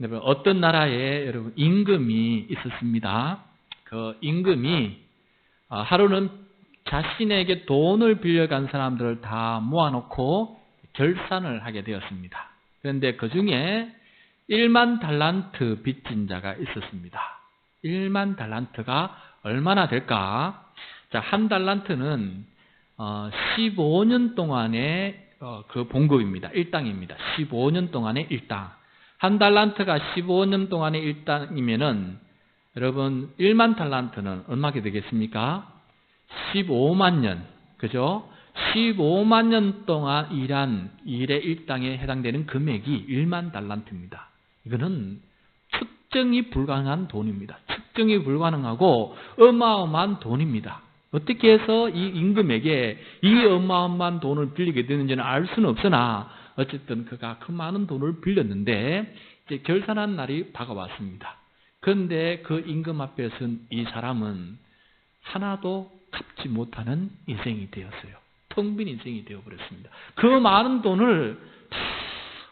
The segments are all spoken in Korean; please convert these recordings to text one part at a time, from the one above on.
여러분, 어떤 나라에 여러분 임금이 있었습니다. 그 임금이 하루는 자신에게 돈을 빌려간 사람들을 다 모아놓고 결산을 하게 되었습니다. 그런데 그 중에 1만 달란트 빚진 자가 있었습니다. 1만 달란트가 얼마나 될까? 자, 한 달란트는 15년 동안의 그 봉급입니다. 일당입니다. 15년 동안의 일당. 한 달란트가 15년 동안의 일당이면은 여러분 1만 달란트는 얼마게 되겠습니까? 15만 년. 그죠? 15만 년 동안 일한 일의 일당에 해당되는 금액이 1만 달란트입니다. 이거는 측정이 불가능한 돈입니다. 측정이 불가능하고 어마어마한 돈입니다. 어떻게 해서 이 임금에게 이 어마어마한 돈을 빌리게 되는지는 알 수는 없으나 어쨌든 그가 그 많은 돈을 빌렸는데 이제 결산한 날이 다가왔습니다. 그런데 그 임금 앞에 선 이 사람은 하나도 갚지 못하는 인생이 되었어요. 텅 빈 인생이 되어버렸습니다. 그 많은 돈을 다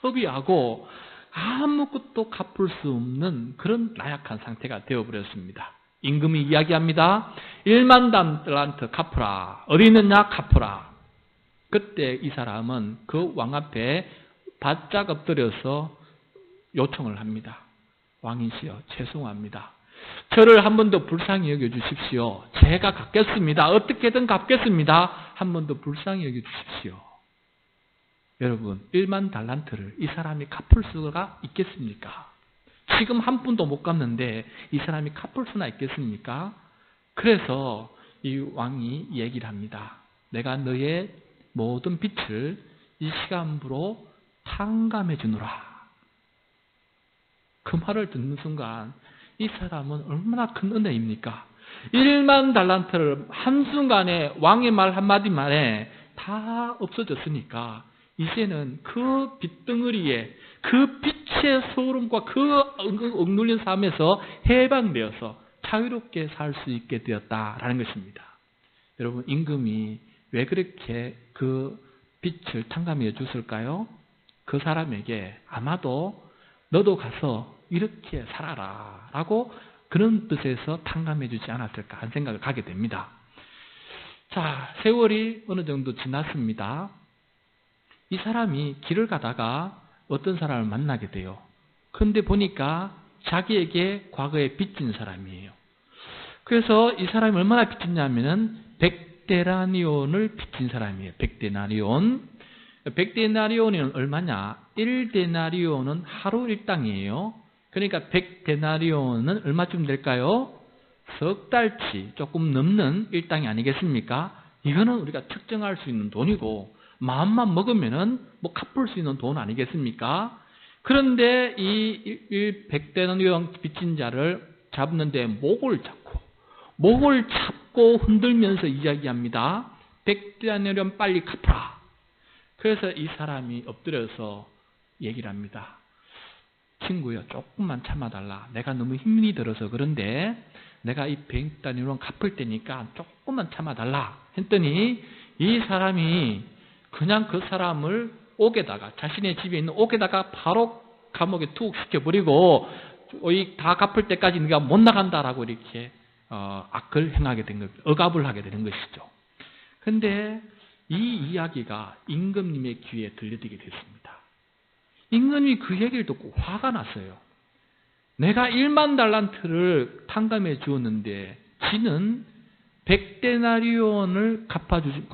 허비하고 아무것도 갚을 수 없는 그런 나약한 상태가 되어버렸습니다. 임금이 이야기합니다. 1만 달란트 갚으라. 어디 있느냐? 갚으라. 그때 이 사람은 그 왕 앞에 바짝 엎드려서 요청을 합니다. 왕이시여, 죄송합니다. 저를 한 번 더 불쌍히 여겨주십시오. 제가 갚겠습니다. 어떻게든 갚겠습니다. 한 번 더 불쌍히 여겨주십시오. 여러분, 1만 달란트를 이 사람이 갚을 수가 있겠습니까? 지금 한 푼도 못 갚는데 이 사람이 갚을 수나 있겠습니까? 그래서 이 왕이 얘기를 합니다. 내가 너의 모든 빚을 이 시간부로 탕감해 주노라. 그 말을 듣는 순간 이 사람은 얼마나 큰 은혜입니까? 1만 달란트를 한순간에 왕의 말 한마디 만에 다 없어졌으니까 이제는 그 빚덩어리에 그 빚의 소름과 그 억눌린 삶에서 해방되어서 자유롭게 살 수 있게 되었다라는 것입니다. 여러분, 임금이 왜 그렇게 그 빚을 탕감해 줬을까요? 그 사람에게 아마도 너도 가서 이렇게 살아라 라고 그런 뜻에서 탕감해 주지 않았을까 하는 생각을 가게 됩니다. 자, 세월이 어느 정도 지났습니다. 이 사람이 길을 가다가 어떤 사람을 만나게 돼요. 그런데 보니까 자기에게 과거에 빚진 사람이에요. 그래서 이 사람이 얼마나 빚졌냐면은 100데나리온을 빚진 사람이에요. 100데나리온. 100데나리온은 얼마냐? 1데나리온은 하루 일당이에요. 그러니까 100데나리온은 얼마쯤 될까요? 석 달치 조금 넘는 일당이 아니겠습니까? 이거는 우리가 측정할 수 있는 돈이고 마음만 먹으면은 뭐 갚을 수 있는 돈 아니겠습니까? 그런데 이 100데나리온 빚진 자를 잡는데 목을 잡고 흔들면서 이야기합니다. 100데나리온 빨리 갚아라. 그래서 이 사람이 엎드려서 얘기를 합니다. 친구야, 조금만 참아달라. 내가 너무 힘이 들어서 그런데 내가 이 100데나리온 갚을 테니까 조금만 참아달라 했더니 이 사람이 그냥 그 사람을 옥에다가, 자신의 집에 있는 옥에다가 바로 감옥에 투옥시켜버리고 다 갚을 때까지 네가 못 나간다라고 이렇게 악을 행하게 된 겁니다. 억압을 하게 되는 것이죠. 그런데 이 이야기가 임금님의 귀에 들려지게 됐습니다. 임금이 그 얘기를 듣고 화가 났어요. 내가 1만 달란트를 탕감해 주었는데 지는 100데나리온을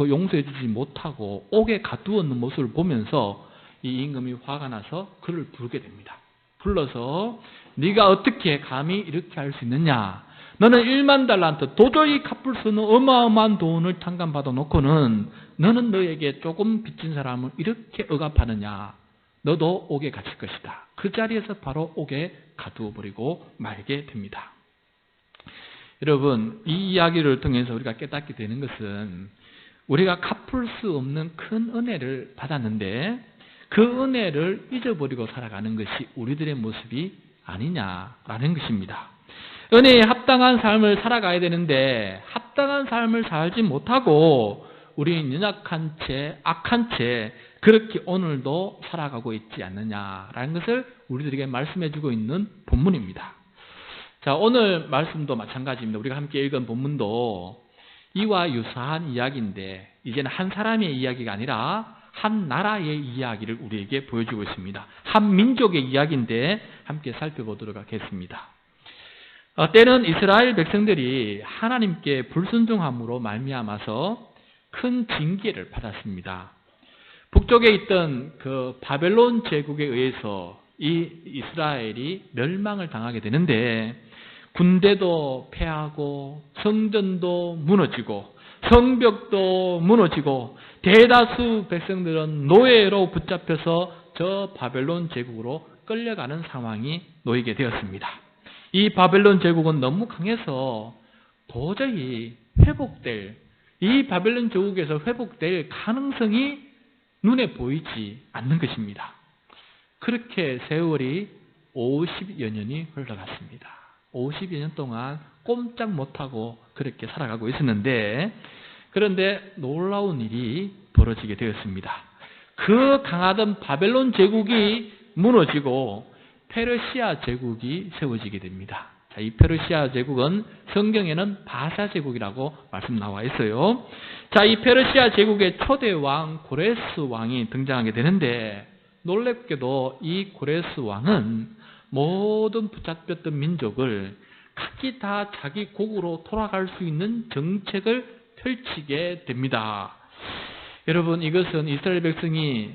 용서해 주지 못하고 옥에 가두었는 모습을 보면서 이 임금이 화가 나서 그를 부르게 됩니다. 불러서 네가 어떻게 감히 이렇게 할 수 있느냐? 너는 1만 달란트 도저히 갚을 수 없는 어마어마한 돈을 탕감받아 놓고는 너는 너에게 조금 빚진 사람을 이렇게 억압하느냐? 너도 옥에 갇힐 것이다. 그 자리에서 바로 옥에 가두어버리고 말게 됩니다. 여러분, 이 이야기를 통해서 우리가 깨닫게 되는 것은 우리가 갚을 수 없는 큰 은혜를 받았는데 그 은혜를 잊어버리고 살아가는 것이 우리들의 모습이 아니냐라는 것입니다. 은혜에 합당한 삶을 살아가야 되는데 합당한 삶을 살지 못하고 우리는 연약한 채, 악한 채 그렇게 오늘도 살아가고 있지 않느냐라는 것을 우리들에게 말씀해주고 있는 본문입니다. 자, 오늘 말씀도 마찬가지입니다. 우리가 함께 읽은 본문도 이와 유사한 이야기인데 이제는 한 사람의 이야기가 아니라 한 나라의 이야기를 우리에게 보여주고 있습니다. 한 민족의 이야기인데 함께 살펴보도록 하겠습니다. 때는 이스라엘 백성들이 하나님께 불순종함으로 말미암아서 큰 징계를 받았습니다. 북쪽에 있던 그 바벨론 제국에 의해서 이 이스라엘이 멸망을 당하게 되는데 군대도 패하고 성전도 무너지고 성벽도 무너지고 대다수 백성들은 노예로 붙잡혀서 저 바벨론 제국으로 끌려가는 상황이 놓이게 되었습니다. 이 바벨론 제국은 너무 강해서 도저히 이 바벨론 제국에서 회복될 가능성이 눈에 보이지 않는 것입니다. 그렇게 세월이 50여 년이 흘러갔습니다. 50여 년 동안 꼼짝 못하고 그렇게 살아가고 있었는데 그런데 놀라운 일이 벌어지게 되었습니다. 그 강하던 바벨론 제국이 무너지고 페르시아 제국이 세워지게 됩니다. 자, 이 페르시아 제국은 성경에는 바사 제국이라고 말씀 나와 있어요. 자, 이 페르시아 제국의 초대 왕 고레스 왕이 등장하게 되는데 놀랍게도 이 고레스 왕은 모든 붙잡혔던 민족을 각기 다 자기 곡으로 돌아갈 수 있는 정책을 펼치게 됩니다. 여러분, 이것은 이스라엘 백성이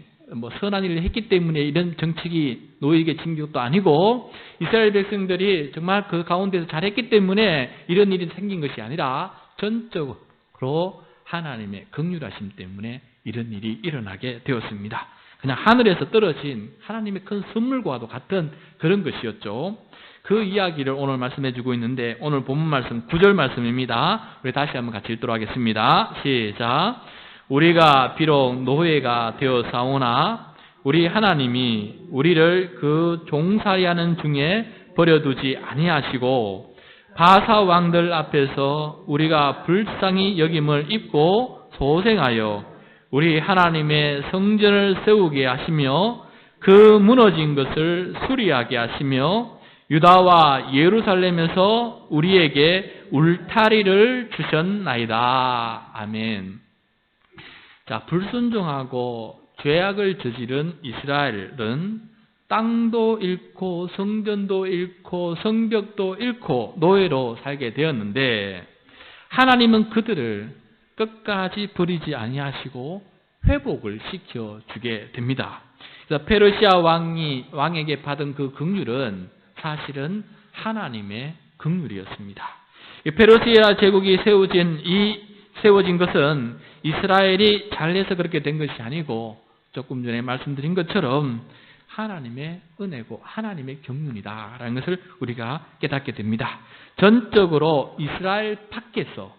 선한 일을 했기 때문에 이런 정책이 노예에게 진 것도 아니고 이스라엘 백성들이 정말 그 가운데서 잘했기 때문에 이런 일이 생긴 것이 아니라 전적으로 하나님의 긍휼하심 때문에 이런 일이 일어나게 되었습니다. 그냥 하늘에서 떨어진 하나님의 큰 선물과도 같은 그런 것이었죠. 그 이야기를 오늘 말씀해주고 있는데 오늘 본문 말씀 9절 말씀입니다. 우리 다시 한번 같이 읽도록 하겠습니다. 시작. 우리가 비록 노예가 되어사오나 우리 하나님이 우리를 그 종살이하는 중에 버려두지 아니하시고 바사 왕들 앞에서 우리가 불쌍히 여김을 입고 소생하여 우리 하나님의 성전을 세우게 하시며 그 무너진 것을 수리하게 하시며 유다와 예루살렘에서 우리에게 울타리를 주셨나이다. 아멘. 자, 불순종하고 죄악을 저지른 이스라엘은 땅도 잃고 성전도 잃고 성벽도 잃고 노예로 살게 되었는데 하나님은 그들을 끝까지 버리지 아니하시고 회복을 시켜주게 됩니다. 그래서 페르시아 왕에게 받은 그 긍휼은 사실은 하나님의 긍휼이었습니다. 페르시아 제국이 세워진 것은 이스라엘이 잘해서 그렇게 된 것이 아니고 조금 전에 말씀드린 것처럼 하나님의 은혜고 하나님의 경륜이다라는 것을 우리가 깨닫게 됩니다. 전적으로 이스라엘 밖에서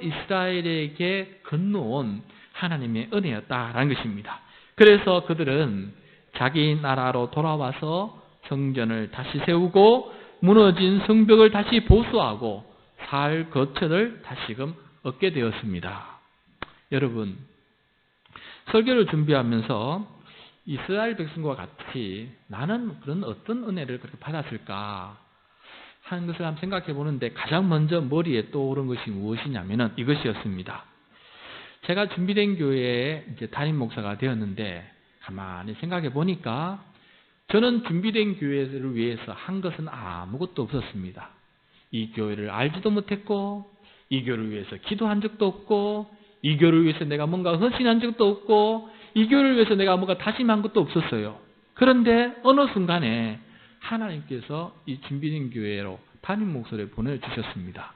이스라엘에게 건너온 하나님의 은혜였다라는 것입니다. 그래서 그들은 자기 나라로 돌아와서 성전을 다시 세우고 무너진 성벽을 다시 보수하고 살 거처를 다시금 얻게 되었습니다. 여러분, 설교를 준비하면서 이스라엘 백성과 같이 나는 그런 어떤 은혜를 그렇게 받았을까 하는 것을 한번 생각해 보는데 가장 먼저 머리에 떠오른 것이 무엇이냐면은 이것이었습니다. 제가 준비된 교회에 이제 담임 목사가 되었는데 가만히 생각해 보니까 저는 준비된 교회를 위해서 한 것은 아무것도 없었습니다. 이 교회를 알지도 못했고 이 교회를 위해서 기도한 적도 없고 이 교회를 위해서 내가 뭔가 헌신한 적도 없고 이 교회를 위해서 내가 뭔가 다짐한 것도 없었어요. 그런데 어느 순간에 하나님께서 이 준비된 교회로 담임 목사를 보내주셨습니다.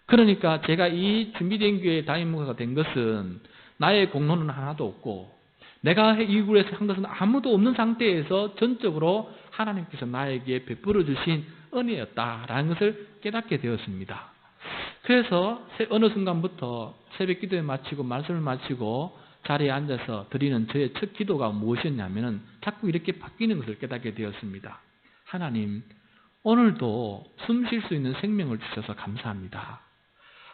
그러니까 제가 이 준비된 교회의 담임 목사가 된 것은 나의 공로는 하나도 없고 내가 이 교회에서 한 것은 아무도 없는 상태에서 전적으로 하나님께서 나에게 베풀어 주신 은혜였다라는 것을 깨닫게 되었습니다. 그래서 어느 순간부터 새벽 기도에 마치고 말씀을 마치고 자리에 앉아서 드리는 저의 첫 기도가 무엇이었냐면 자꾸 이렇게 바뀌는 것을 깨닫게 되었습니다. 하나님, 오늘도 숨 쉴 수 있는 생명을 주셔서 감사합니다.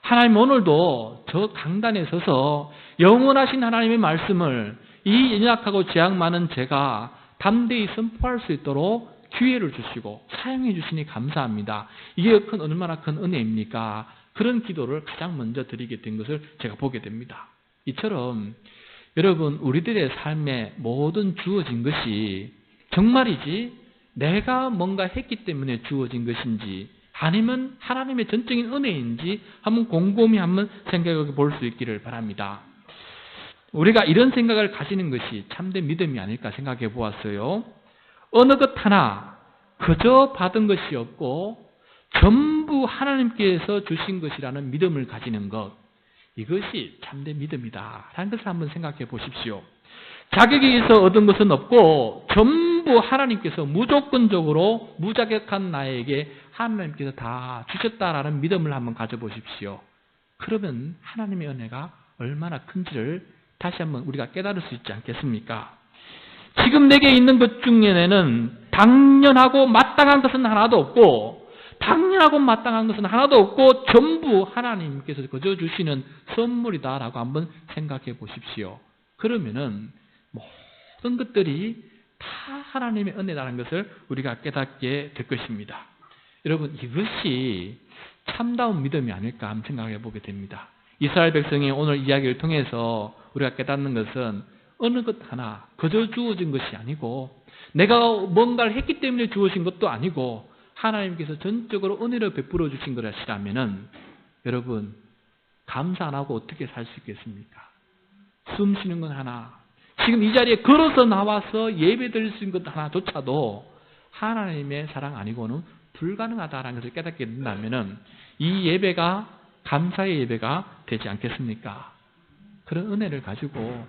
하나님 오늘도 저 강단에 서서 영원하신 하나님의 말씀을 이 연약하고 죄악 많은 제가 담대히 선포할 수 있도록 기회를 주시고 사용해 주시니 감사합니다. 이게 얼마나 큰 은혜입니까? 그런 기도를 가장 먼저 드리게 된 것을 제가 보게 됩니다. 이처럼 여러분 우리들의 삶에 모든 주어진 것이 정말이지 내가 뭔가 했기 때문에 주어진 것인지 아니면 하나님의 전적인 은혜인지 한번 곰곰이 한번 생각해 볼 수 있기를 바랍니다. 우리가 이런 생각을 가지는 것이 참된 믿음이 아닐까 생각해 보았어요. 어느 것 하나 그저 받은 것이 없고 전부 하나님께서 주신 것이라는 믿음을 가지는 것, 이것이 참된 믿음이다 라는 것을 한번 생각해 보십시오. 자격에 의해서 얻은 것은 없고 전부 하나님께서 무조건적으로 무자격한 나에게 하나님께서 다 주셨다라는 믿음을 한번 가져보십시오. 그러면 하나님의 은혜가 얼마나 큰지를 다시 한번 우리가 깨달을 수 있지 않겠습니까? 지금 내게 있는 것 중에는 당연하고 마땅한 것은 하나도 없고 당연하고 마땅한 것은 하나도 없고 전부 하나님께서 거저 주시는 선물이다라고 한번 생각해 보십시오. 그러면은 모든 것들이 다 하나님의 은혜라는 것을 우리가 깨닫게 될 것입니다. 여러분 이것이 참다운 믿음이 아닐까 한번 생각해 보게 됩니다. 이스라엘 백성이 오늘 이야기를 통해서 우리가 깨닫는 것은 어느 것 하나 그저 주어진 것이 아니고 내가 뭔가를 했기 때문에 주어진 것도 아니고 하나님께서 전적으로 은혜를 베풀어 주신 것이라면은 여러분 감사 안 하고 어떻게 살 수 있겠습니까? 숨 쉬는 건 하나, 지금 이 자리에 걸어서 나와서 예배 드릴 수 있는 것 하나조차도 하나님의 사랑 아니고는 불가능하다라는 것을 깨닫게 된다면은 이 예배가 감사의 예배가 되지 않겠습니까? 그런 은혜를 가지고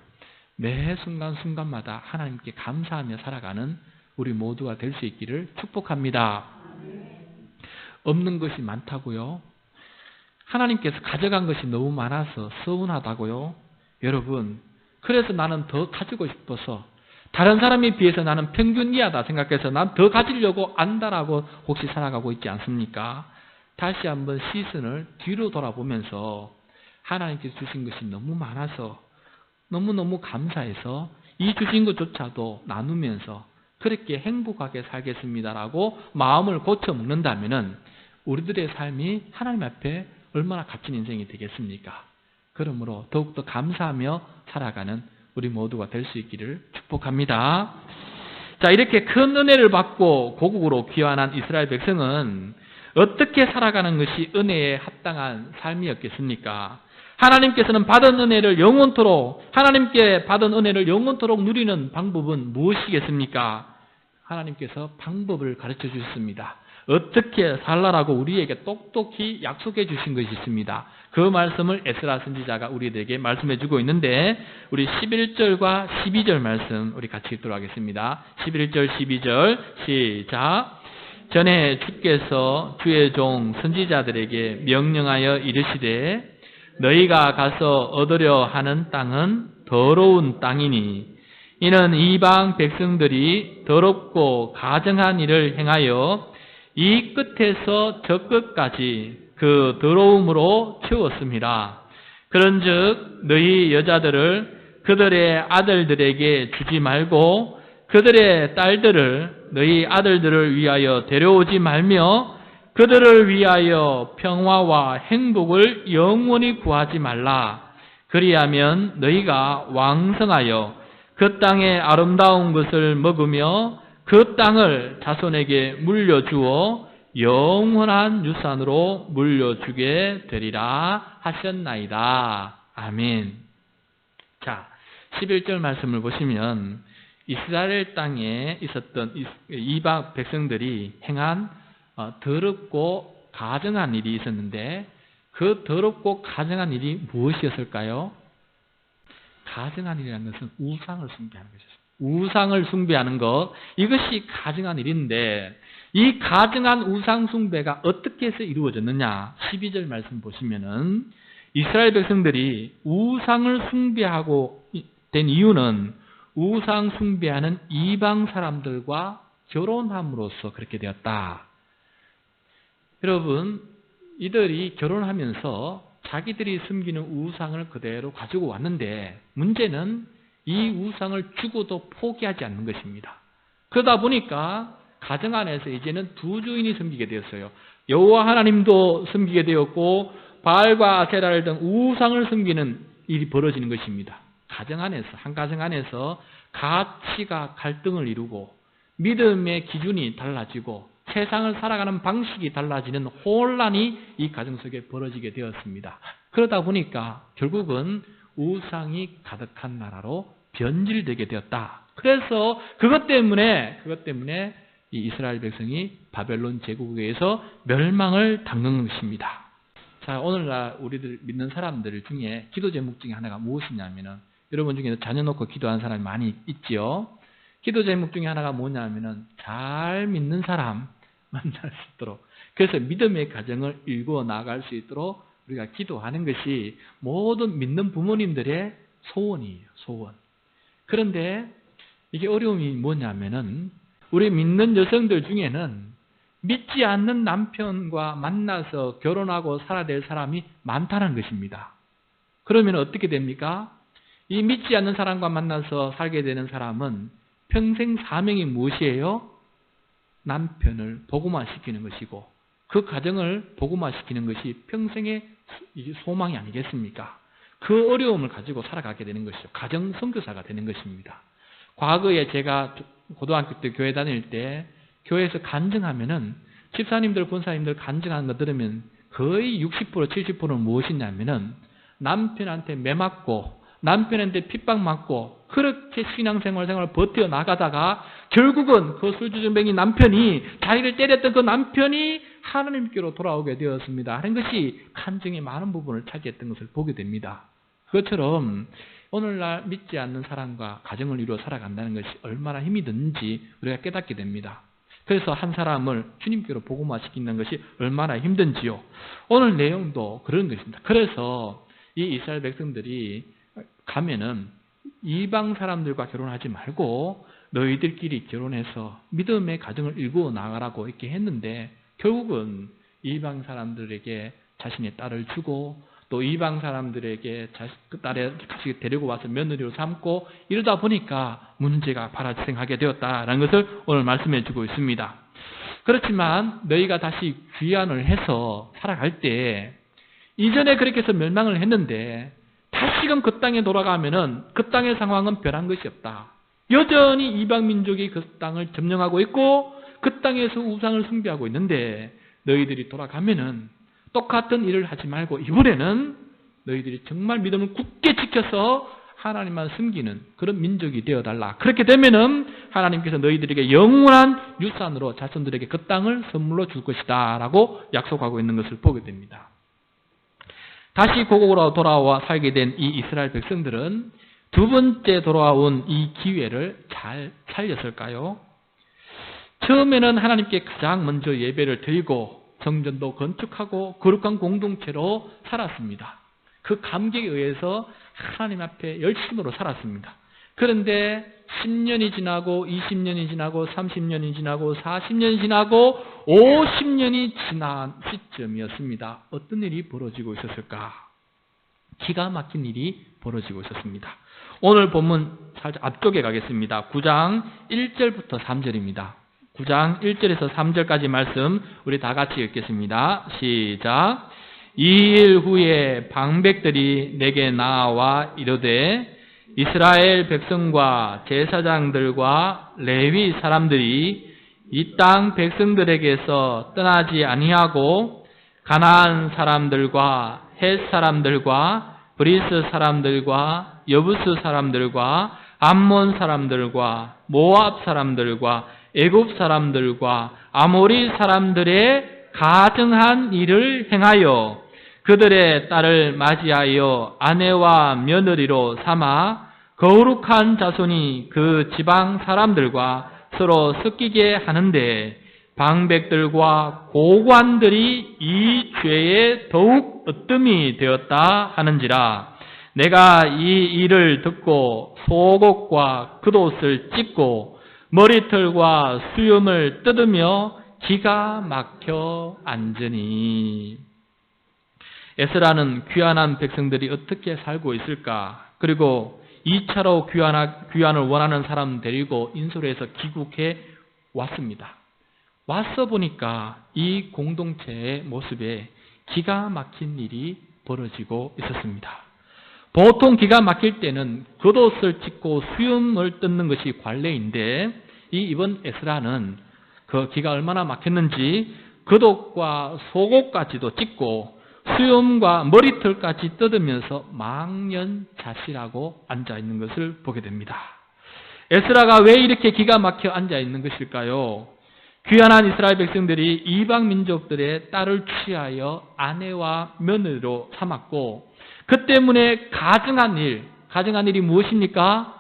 매 순간순간마다 하나님께 감사하며 살아가는 우리 모두가 될 수 있기를 축복합니다. 없는 것이 많다고요? 하나님께서 가져간 것이 너무 많아서 서운하다고요? 여러분, 그래서 나는 더 가지고 싶어서 다른 사람에 비해서 나는 평균 이하다 생각해서 난 더 가지려고 안다라고 혹시 살아가고 있지 않습니까? 다시 한번 시선을 뒤로 돌아보면서 하나님께서 주신 것이 너무 많아서 너무너무 감사해서 이 주신 것조차도 나누면서 그렇게 행복하게 살겠습니다라고 마음을 고쳐 먹는다면은 우리들의 삶이 하나님 앞에 얼마나 값진 인생이 되겠습니까? 그러므로 더욱더 감사하며 살아가는 우리 모두가 될 수 있기를 축복합니다. 자, 이렇게 큰 은혜를 받고 고국으로 귀환한 이스라엘 백성은 어떻게 살아가는 것이 은혜에 합당한 삶이었겠습니까? 하나님께서는 받은 은혜를 영원토록, 하나님께 받은 은혜를 영원토록 누리는 방법은 무엇이겠습니까? 하나님께서 방법을 가르쳐 주셨습니다. 어떻게 살라라고 우리에게 똑똑히 약속해 주신 것이 있습니다. 그 말씀을 에스라 선지자가 우리에게 말씀해 주고 있는데 우리 11절과 12절 말씀 우리 같이 읽도록 하겠습니다. 11절 12절 시작. 전에 주께서 주의 종 선지자들에게 명령하여 이르시되 너희가 가서 얻으려 하는 땅은 더러운 땅이니 이는 이방 백성들이 더럽고 가증한 일을 행하여 이 끝에서 저 끝까지 그 더러움으로 채웠습니다. 그런즉 너희 여자들을 그들의 아들들에게 주지 말고 그들의 딸들을 너희 아들들을 위하여 데려오지 말며 그들을 위하여 평화와 행복을 영원히 구하지 말라. 그리하면 너희가 왕성하여 그 땅의 아름다운 것을 먹으며 그 땅을 자손에게 물려주어 영원한 유산으로 물려주게 되리라 하셨나이다. 아멘. 자, 11절 말씀을 보시면 이스라엘 땅에 있었던 이방 백성들이 행한 더럽고 가증한 일이 있었는데 그 더럽고 가증한 일이 무엇이었을까요? 가증한 일이라는 것은 우상을 숭배하는 것이었습니다. 우상을 숭배하는 것, 이것이 가증한 일인데 이 가증한 우상 숭배가 어떻게 해서 이루어졌느냐? 12절 말씀 보시면은 이스라엘 백성들이 우상을 숭배하고 된 이유는 우상 숭배하는 이방 사람들과 결혼함으로써 그렇게 되었다. 여러분, 이들이 결혼하면서 자기들이 숨기는 우상을 그대로 가지고 왔는데 문제는 이 우상을 주고도 포기하지 않는 것입니다. 그러다 보니까 가정 안에서 이제는 두 주인이 섬기게 되었어요. 여호와 하나님도 섬기게 되었고 바알과 아세라를 등 우상을 섬기는 일이 벌어지는 것입니다. 가정 안에서, 한 가정 안에서 가치가 갈등을 이루고 믿음의 기준이 달라지고 세상을 살아가는 방식이 달라지는 혼란이 이 가정 속에 벌어지게 되었습니다. 그러다 보니까 결국은 우상이 가득한 나라로 변질되게 되었다. 그래서 그것 때문에 이 이스라엘 백성이 바벨론 제국에 의해서 멸망을 당한 것입니다. 자, 오늘날 우리들 믿는 사람들 중에 기도 제목 중에 하나가 무엇이냐면은 여러분 중에도 자녀 놓고 기도하는 사람이 많이 있지요. 기도 제목 중에 하나가 뭐냐면은 잘 믿는 사람 만날 수 있도록, 그래서 믿음의 가정을 일구어 나아갈 수 있도록 우리가 기도하는 것이 모든 믿는 부모님들의 소원이에요. 소원. 그런데 이게 어려움이 뭐냐면은 우리 믿는 여성들 중에는 믿지 않는 남편과 만나서 결혼하고 살아야 될 사람이 많다는 것입니다. 그러면 어떻게 됩니까? 이 믿지 않는 사람과 만나서 살게 되는 사람은 평생 사명이 무엇이에요? 남편을 복음화시키는 것이고 그 가정을 복음화시키는 것이 평생의 소망이 아니겠습니까? 그 어려움을 가지고 살아가게 되는 것이죠. 가정 선교사가 되는 것입니다. 과거에 제가 고등학교 때 교회 다닐 때 교회에서 간증하면은 집사님들, 권사님들 간증하는 거 들으면 거의 60%, 70%는 무엇이냐면은 남편한테 매맞고 남편한테 핍박맞고 그렇게 신앙생활을 버텨 나가다가 결국은 그 술주정뱅이 남편이 자기를 때렸던 그 남편이 하나님께로 돌아오게 되었습니다. 하는 것이 간증의 많은 부분을 차지했던 것을 보게 됩니다. 그것처럼 오늘날 믿지 않는 사람과 가정을 이루어 살아간다는 것이 얼마나 힘이 드는지 우리가 깨닫게 됩니다. 그래서 한 사람을 주님께로 복음화시키는 것이 얼마나 힘든지요. 오늘 내용도 그런 것입니다. 그래서 이 이스라엘 백성들이 가면은 이방 사람들과 결혼하지 말고 너희들끼리 결혼해서 믿음의 가정을 일구어 나가라고 이렇게 했는데 결국은 이방 사람들에게 자신의 딸을 주고 또 이방 사람들에게 그 딸을 같이 데리고 와서 며느리로 삼고 이러다 보니까 문제가 발생하게 되었다라는 것을 오늘 말씀해 주고 있습니다. 그렇지만 너희가 다시 귀환을 해서 살아갈 때 이전에 그렇게 해서 멸망을 했는데 다시금 그 땅에 돌아가면은 그 땅의 상황은 변한 것이 없다. 여전히 이방 민족이 그 땅을 점령하고 있고 그 땅에서 우상을 숭배하고 있는데 너희들이 돌아가면은 똑같은 일을 하지 말고 이번에는 너희들이 정말 믿음을 굳게 지켜서 하나님만 섬기는 그런 민족이 되어달라. 그렇게 되면은 하나님께서 너희들에게 영원한 유산으로 자손들에게 그 땅을 선물로 줄 것이다 라고 약속하고 있는 것을 보게 됩니다. 다시 고국으로 돌아와 살게 된 이 이스라엘 백성들은 두 번째 돌아온 이 기회를 잘 살렸을까요? 처음에는 하나님께 가장 먼저 예배를 드리고 성전도 건축하고 거룩한 공동체로 살았습니다. 그 감격에 의해서 하나님 앞에 열심으로 살았습니다. 그런데 10년이 지나고 20년이 지나고 30년이 지나고 40년이 지나고 50년이 지난 시점이었습니다. 어떤 일이 벌어지고 있었을까? 기가 막힌 일이 벌어지고 있었습니다. 오늘 본문 살짝 앞쪽에 가겠습니다. 9장 1절부터 3절입니다. 9장 1절에서 3절까지 말씀 우리 다 같이 읽겠습니다. 시작. 2일 후에 방백들이 내게 나와 이르되 이스라엘 백성과 제사장들과 레위 사람들이 이 땅 백성들에게서 떠나지 아니하고 가나안 사람들과 헷 사람들과 브리스 사람들과 여부스 사람들과 암몬 사람들과 모압 사람들과 애굽 사람들과 아모리 사람들의 가증한 일을 행하여 그들의 딸을 맞이하여 아내와 며느리로 삼아 거룩한 자손이 그 지방 사람들과 서로 섞이게 하는데 방백들과 고관들이 이 죄에 더욱 으뜸이 되었다 하는지라. 내가 이 일을 듣고 속옷과 겉옷을 찢고 머리털과 수염을 뜯으며 기가 막혀 앉으니. 에스라는 귀환한 백성들이 어떻게 살고 있을까? 그리고 2차로 귀환을 원하는 사람 데리고 인솔에서 귀국해 왔습니다. 와서 보니까 이 공동체의 모습에 기가 막힌 일이 벌어지고 있었습니다. 보통 기가 막힐 때는 겉옷을 찢고 수염을 뜯는 것이 관례인데 이번 에스라는 그 기가 얼마나 막혔는지 겉옷과 속옷까지도 찢고 수염과 머리털까지 뜯으면서 망연자실하고 앉아있는 것을 보게 됩니다. 에스라가 왜 이렇게 기가 막혀 앉아있는 것일까요? 귀환한 이스라엘 백성들이 이방 민족들의 딸을 취하여 아내와 며느리로 삼았고 그 때문에 가증한 일이 무엇입니까?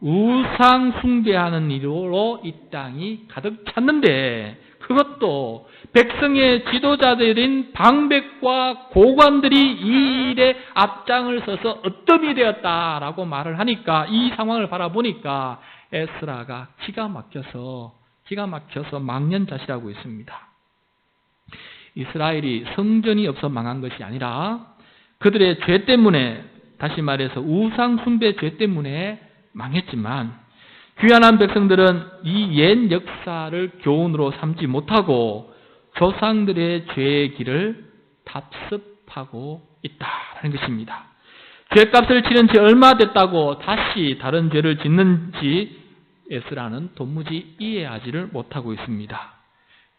우상 숭배하는 일로 이 땅이 가득 찼는데 그것도 백성의 지도자들인 방백과 고관들이 이 일에 앞장을 서서 어뜸이 되었다라고 말을 하니까 이 상황을 바라보니까 에스라가 기가 막혀서 망연자실하고 있습니다. 이스라엘이 성전이 없어 망한 것이 아니라 그들의 죄 때문에, 다시 말해서 우상 숭배 죄 때문에 망했지만 귀환한 백성들은 이 옛 역사를 교훈으로 삼지 못하고 조상들의 죄의 길을 답습하고 있다는 것입니다. 죄값을 치른 지 얼마 됐다고 다시 다른 죄를 짓는지 에스라는 도무지 이해하지를 못하고 있습니다.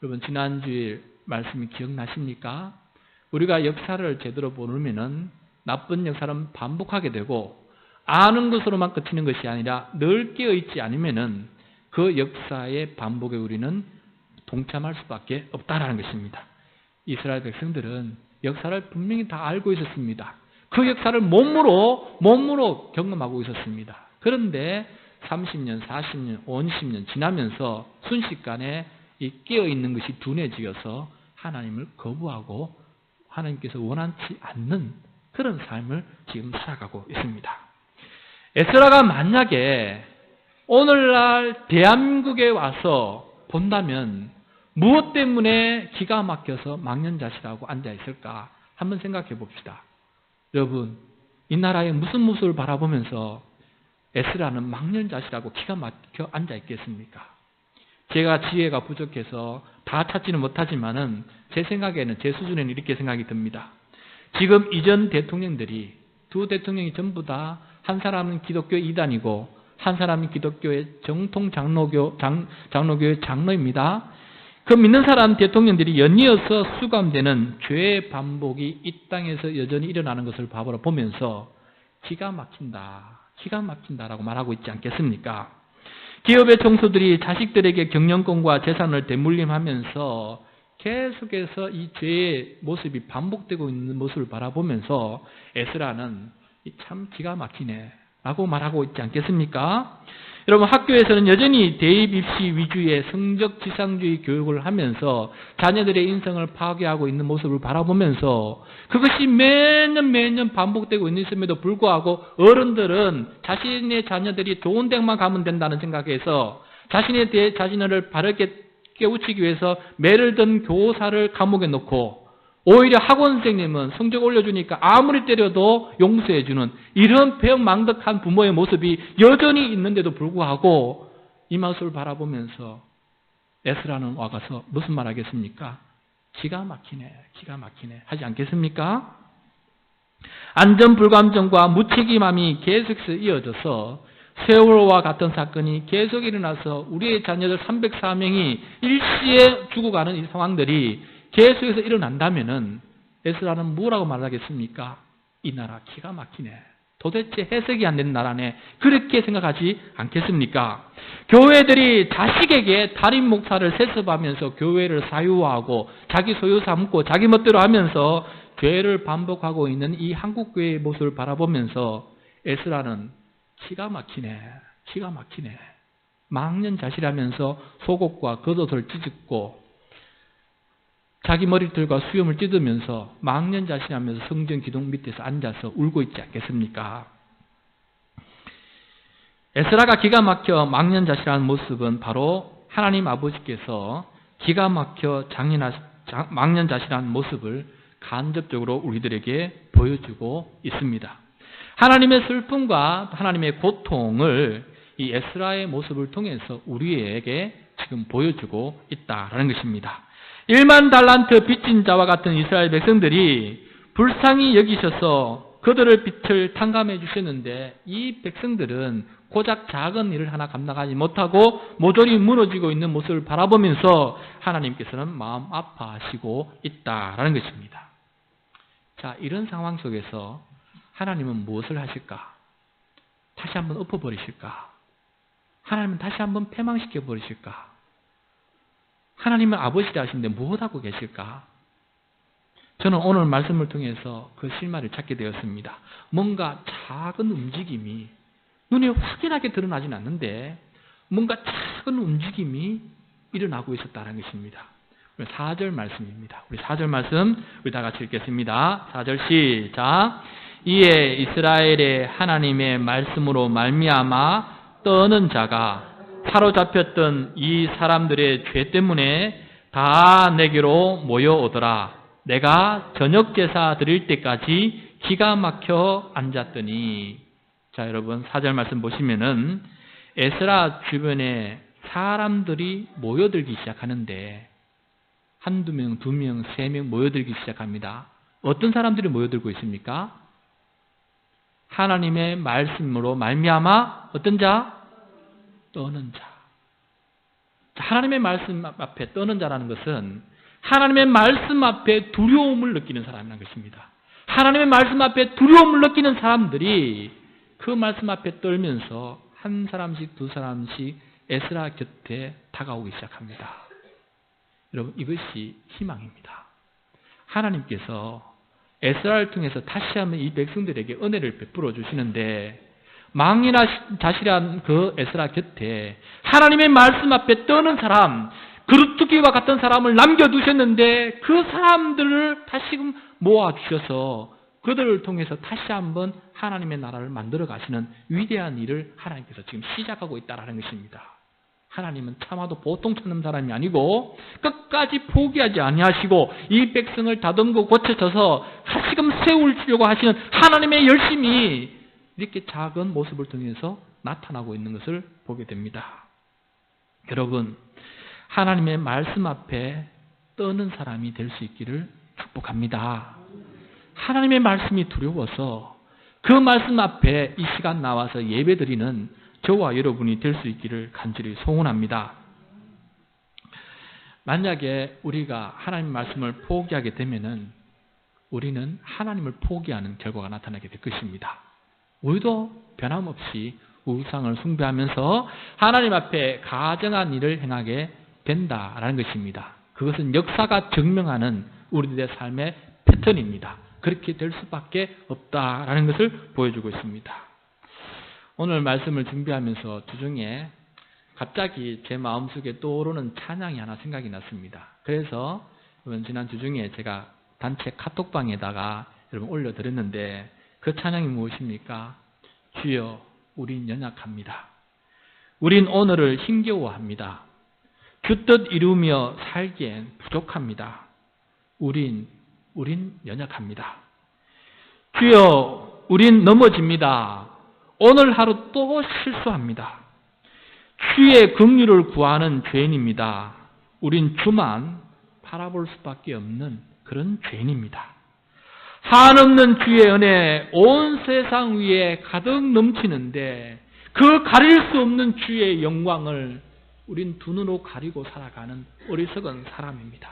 여러분 지난주에 말씀이 기억나십니까? 우리가 역사를 제대로 모르면은 나쁜 역사는 반복하게 되고 아는 것으로만 그치는 것이 아니라 늘 깨어있지 않으면은 그 역사의 반복에 우리는 동참할 수밖에 없다라는 것입니다. 이스라엘 백성들은 역사를 분명히 다 알고 있었습니다. 그 역사를 몸으로 경험하고 있었습니다. 그런데 30년, 40년, 50년 지나면서 순식간에 이 깨어있는 것이 둔해지어서 하나님을 거부하고 하나님께서 원하지 않는 그런 삶을 지금 살아가고 있습니다. 에스라가 만약에 오늘날 대한민국에 와서 본다면 무엇 때문에 기가 막혀서 망연자실하고 앉아있을까 한번 생각해 봅시다. 여러분 이 나라의 무슨 모습을 바라보면서 에스라는 망연자실하고 기가 막혀 앉아있겠습니까? 제가 지혜가 부족해서 다 찾지는 못하지만은 제 생각에는, 제 수준에는 이렇게 생각이 듭니다. 지금 이전 대통령들이, 두 대통령이 전부 다 한 사람은 기독교 이단이고 한 사람은 기독교의 정통 장로교의 장로입니다. 그 믿는 사람 대통령들이 연이어서 수감되는 죄의 반복이 이 땅에서 여전히 일어나는 것을 바라보면서 기가 막힌다라고 말하고 있지 않겠습니까? 기업의 총수들이 자식들에게 경영권과 재산을 대물림하면서 계속해서 이 죄의 모습이 반복되고 있는 모습을 바라보면서 에스라는 참 기가 막히네 라고 말하고 있지 않겠습니까? 여러분 학교에서는 여전히 대입 입시 위주의 성적 지상주의 교육을 하면서 자녀들의 인성을 파괴하고 있는 모습을 바라보면서 그것이 매년 반복되고 있음에도 불구하고 어른들은 자신의 자녀들이 좋은 대학만 가면 된다는 생각에서 자신을 바르게 깨우치기 위해서 매를 든 교사를 감옥에 놓고 오히려 학원 선생님은 성적 올려주니까 아무리 때려도 용서해주는 이런 배은망덕한 부모의 모습이 여전히 있는데도 불구하고 이 모습을 바라보면서 에스라는 와가서 무슨 말 하겠습니까? 기가 막히네 하지 않겠습니까? 안전불감증과 무책임함이 계속해서 이어져서 세월호와 같은 사건이 계속 일어나서 우리의 자녀들 304명이 일시에 죽어가는 이 상황들이 계속해서 일어난다면은 에스라는 뭐라고 말하겠습니까? 이 나라 기가 막히네. 도대체 해석이 안 되는 나라네. 그렇게 생각하지 않겠습니까? 교회들이 자식에게 담임 목사를 세습하면서 교회를 사유화하고 자기 소유 삼고 자기 멋대로 하면서 죄를 반복하고 있는 이 한국교회의 모습을 바라보면서 에스라는 기가 막히네. 망연자실하면서 속옷과 겉옷을 찢고 자기 머리털과 수염을 찢으면서 망연자실하면서 성전 기둥 밑에서 앉아서 울고 있지 않겠습니까? 에스라가 기가 막혀 망연자실한 모습은 바로 하나님 아버지께서 기가 막혀 망연자실한 모습을 간접적으로 우리들에게 보여주고 있습니다. 하나님의 슬픔과 하나님의 고통을 이 에스라의 모습을 통해서 우리에게 지금 보여주고 있다라는 것입니다. 1만 달란트 빚진 자와 같은 이스라엘 백성들이 불쌍히 여기셔서 그들의 빚을 탕감해 주셨는데 이 백성들은 고작 작은 일을 하나 감당하지 못하고 모조리 무너지고 있는 모습을 바라보면서 하나님께서는 마음 아파하시고 있다라는 것입니다. 자, 이런 상황 속에서 하나님은 무엇을 하실까? 다시 한번 엎어버리실까? 하나님은 다시 한번 패망시켜 버리실까? 하나님은 아버지라 하시는데 무엇하고 계실까? 저는 오늘 말씀을 통해서 그 실마리를 찾게 되었습니다. 뭔가 작은 움직임이 눈에 확연하게 드러나진 않는데 뭔가 작은 움직임이 일어나고 있었다는 것입니다. 4절 말씀입니다. 우리 4절 말씀 우리 다 같이 읽겠습니다. 4절 시작. 이에 이스라엘의 하나님의 말씀으로 말미암아 떠는 자가 사로잡혔던 이 사람들의 죄 때문에 다 내게로 모여오더라. 내가 저녁 제사 드릴 때까지 기가 막혀 앉았더니. 자, 여러분 4절 말씀 보시면은 에스라 주변에 사람들이 모여들기 시작하는데 한두 명, 두 명, 세 명 모여들기 시작합니다. 어떤 사람들이 모여들고 있습니까? 하나님의 말씀으로 말미암아 어떤 자? 떠는 자. 하나님의 말씀 앞에 떠는 자라는 것은 하나님의 말씀 앞에 두려움을 느끼는 사람이라는 것입니다. 하나님의 말씀 앞에 두려움을 느끼는 사람들이 그 말씀 앞에 떨면서 한 사람씩 두 사람씩 에스라 곁에 다가오기 시작합니다. 여러분, 이것이 희망입니다. 하나님께서 에스라를 통해서 다시 한번 이 백성들에게 은혜를 베풀어 주시는데 망이나 자실한 그 에스라 곁에 하나님의 말씀 앞에 떠는 사람, 그루트기와 같은 사람을 남겨두셨는데 그 사람들을 다시금 모아주셔서 그들을 통해서 다시 한번 하나님의 나라를 만들어 가시는 위대한 일을 하나님께서 지금 시작하고 있다는 것입니다. 하나님은 참아도 보통 찾는 사람이 아니고 끝까지 포기하지 아니하시고 이 백성을 다듬고 고쳐져서 다시금 세우려고 하시는 하나님의 열심이 이렇게 작은 모습을 통해서 나타나고 있는 것을 보게 됩니다. 여러분, 하나님의 말씀 앞에 떠는 사람이 될 수 있기를 축복합니다. 하나님의 말씀이 두려워서 그 말씀 앞에 이 시간 나와서 예배드리는 저와 여러분이 될 수 있기를 간절히 소원합니다. 만약에 우리가 하나님의 말씀을 포기하게 되면은 우리는 하나님을 포기하는 결과가 나타나게 될 것입니다. 우리도 변함없이 우상을 숭배하면서 하나님 앞에 가정한 일을 행하게 된다라는 것입니다. 그것은 역사가 증명하는 우리들의 삶의 패턴입니다. 그렇게 될 수밖에 없다라는 것을 보여주고 있습니다. 오늘 말씀을 준비하면서 주중에 갑자기 제 마음속에 떠오르는 찬양이 하나 생각이 났습니다. 그래서 지난 주중에 제가 단체 카톡방에다가 여러분 올려드렸는데 그 찬양이 무엇입니까? 주여, 우린 연약합니다. 우린 오늘을 힘겨워합니다. 주 뜻 이루며 살기엔 부족합니다. 우린 연약합니다. 주여, 우린 넘어집니다. 오늘 하루 또 실수합니다. 주의 긍휼을 구하는 죄인입니다. 우린 주만 바라볼 수밖에 없는 그런 죄인입니다. 한없는 주의 은혜 온 세상 위에 가득 넘치는데 그 가릴 수 없는 주의 영광을 우린 두 눈으로 가리고 살아가는 어리석은 사람입니다.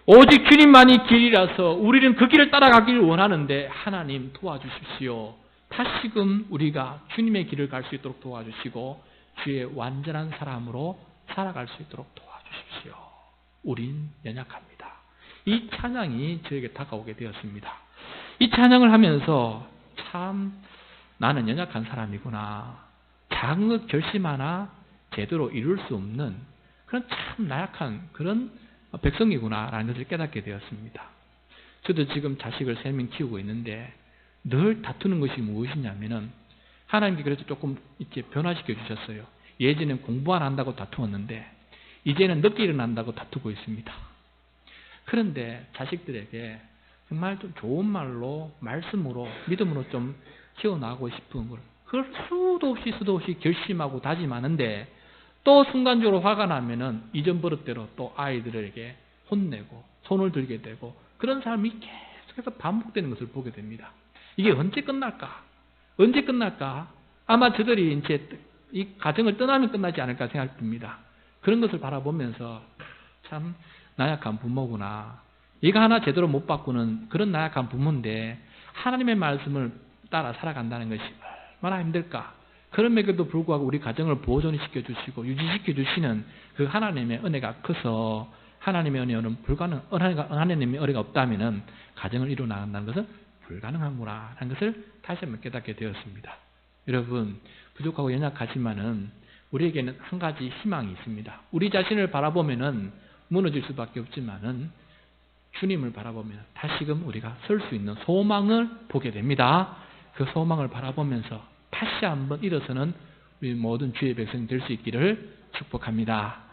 오직 주님만이 길이라서 우리는 그 길을 따라가기를 원하는데 하나님 도와주십시오. 다시금 우리가 주님의 길을 갈 수 있도록 도와주시고 주의 완전한 사람으로 살아갈 수 있도록 도와주십시오. 우린 연약합니다. 이 찬양이 저에게 다가오게 되었습니다. 이 찬양을 하면서 참 나는 연약한 사람이구나. 작은 것 결심 하나 제대로 이룰 수 없는 그런 참 나약한 그런 백성이구나라는 것을 깨닫게 되었습니다. 저도 지금 자식을 3명 키우고 있는데 늘 다투는 것이 무엇이냐면은 하나님께 그래서 조금 이렇게 변화시켜 주셨어요. 예전엔 공부 안 한다고 다투었는데 이제는 늦게 일어난다고 다투고 있습니다. 그런데 자식들에게 정말 좀 좋은 말로, 말씀으로, 믿음으로 좀 키워나가고 싶은 걸. 그걸 수도 없이 결심하고 다짐하는데 또 순간적으로 화가 나면은 이전 버릇대로 또 아이들에게 혼내고 손을 들게 되고 그런 삶이 계속해서 반복되는 것을 보게 됩니다. 이게 언제 끝날까? 언제 끝날까? 아마 저들이 이제 이 가정을 떠나면 끝나지 않을까 생각됩니다. 그런 것을 바라보면서 참 나약한 부모구나. 이거 하나 제대로 못 바꾸는 그런 나약한 부모인데 하나님의 말씀을 따라 살아간다는 것이 얼마나 힘들까. 그럼에도 불구하고 우리 가정을 보존시켜 주시고 유지시켜 주시는 그 하나님의 은혜가 커서 하나님의 은혜는 하나님의 은혜가 없다면 가정을 이루어 나간다는 것은 불가능하구나 하는 것을 다시 한번 깨닫게 되었습니다. 여러분, 부족하고 연약하지만은 우리에게는 한 가지 희망이 있습니다. 우리 자신을 바라보면은 무너질 수밖에 없지만은 주님을 바라보면 다시금 우리가 설 수 있는 소망을 보게 됩니다. 그 소망을 바라보면서 다시 한번 일어서는 우리 모든 주의 백성이 될 수 있기를 축복합니다.